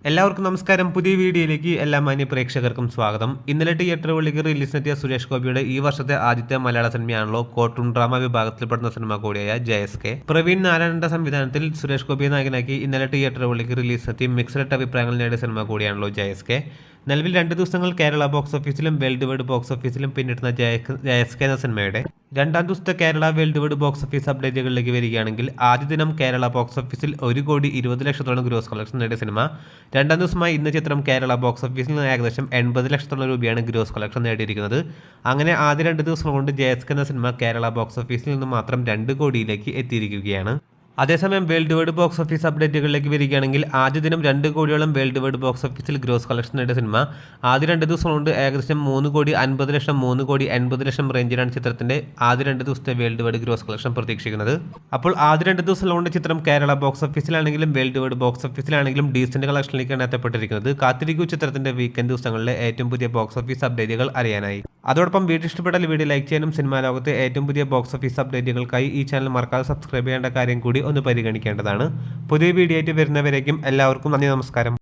എല്ലാവർക്കും നമസ്കാരം. പുതിയ വീഡിയോയിലേക്ക് എല്ലാ മാന്യ പ്രേക്ഷകർക്കും സ്വാഗതം. ഇന്നലെ തിയേറ്ററുകളിലേക്ക് റിലീസിനെത്തിയ സുരേഷ് ഗോപിയുടെ ഈ വർഷത്തെ ആദ്യത്തെ മലയാള സിനിമയാണല്ലോ കോർട്ടൂൺ ഡ്രാമ വിഭാഗത്തിൽപ്പെടുന്ന സിനിമ കൂടിയായ JSK. പ്രവീൺ നാരായണന്റെ സംവിധാനത്തിൽ സുരേഷ് ഗോപിയെ നായകനാക്കി ഇന്നലെ തിയേറ്ററുകളിലേക്ക് റിലീസിനെത്തി മിക്സഡ് അഭിപ്രായങ്ങൾ നേടിയ സിനിമ കൂടിയാണല്ലോ JSK. നിലവിൽ 2 ദിവസങ്ങൾ കേരള ബോക്സ് ഓഫീസിലും വേൾഡ് വൈഡ് ബോക്സ് ഓഫീസിലും പിന്നിടുന്ന JSK എന്ന സിനിമയുടെ 2ാം ദിവസത്തെ Kerala world wide box office അപ്ഡേറ്റുകളിലേക്ക് വരികയാണെങ്കിൽ ആദ്യ ദിനം കേരള ബോക്സ് ഓഫീസിൽ 1,20,00,000 ഗ്രോസ് കളക്ഷൻ നേടിയ സിനിമ 2ാം ദിവസമായി ഇന്ന് ചിത്രം കേരള ബോക്സ് ഓഫീസിൽ നിന്ന് ഏകദേശം 80 ലക്ഷത്തോളം രൂപയാണ് ഗ്രോസ് കളക്ഷൻ നേടിയിരിക്കുന്നത്. അങ്ങനെ ആദ്യ 2 ദിവസം കൊണ്ട് JSK എന്ന സിനിമ കേരള ബോക്സ് ഓഫീസിൽ നിന്ന് മാത്രം 2 കോടിയിലേക്ക് എത്തിയിരിക്കുകയാണ്. അതേസമയം വേൾഡ് വൈഡ് ബോക്സ് ഓഫീസ് അപ്ഡേറ്റുകളിലേക്ക് വരികയാണെങ്കിൽ ആദ്യ ദിനം 2 കോടിയോളം വേൾഡ് വൈഡ് ബോക്സ് ഓഫീസിൽ ഗ്രോസ് കളക്ഷൻ നേടിയ സിനിമ ആദ്യ 2 ദിവസം കൊണ്ട് ഏകദേശം 3,50,00,000 3,80,00,000 റേഞ്ചിലാണ് ചിത്രത്തിന്റെ ആദ്യ 2 ദിവസത്തെ വേൾഡ് വൈഡ് ഗ്രോസ് കളക്ഷൻ പ്രതീക്ഷിക്കുന്നത്. അപ്പോൾ ആദ്യ 2 ദിവസം കൊണ്ട് ചിത്രം കേരള ബോക്സ് ഓഫീസിലാണെങ്കിലും വേൾഡ് വൈഡ് ബോക്സ് ഓഫീസിലാണെങ്കിലും ഡീസന്റ് കളക്ഷനിലേക്കാണ് എത്തപ്പെട്ടിരിക്കുന്നത്. കാത്തിരിക്കൂ ചിത്രത്തിന്റെ വീക്കെൻഡ് ദിവസങ്ങളിലെ ഏറ്റവും പുതിയ ബോക്സ് ഓഫീസ് അപ്ഡേറ്റുകൾ അറിയാനായി. അതോടൊപ്പം വീഡിയോ ഇഷ്ടപ്പെട്ടാൽ വീഡിയോ ലൈക്ക് ചെയ്യാനും സിനിമാ ലോകത്തെ ഏറ്റവും പുതിയ ബോക്സ് ഓഫീസ് അപ്ഡേറ്റുകൾക്കായി ഈ ചാനൽ മറക്കാതെ സബ്സ്ക്രൈബ് ചെയ്യേണ്ട കാര്യം കൂടി ഒന്ന് പരിഗണിക്കേണ്ടതാണ്. പുതിയ വീഡിയോ ആയിട്ട് വരുന്നവരേക്കും എല്ലാവർക്കും നന്ദി, നമസ്കാരം.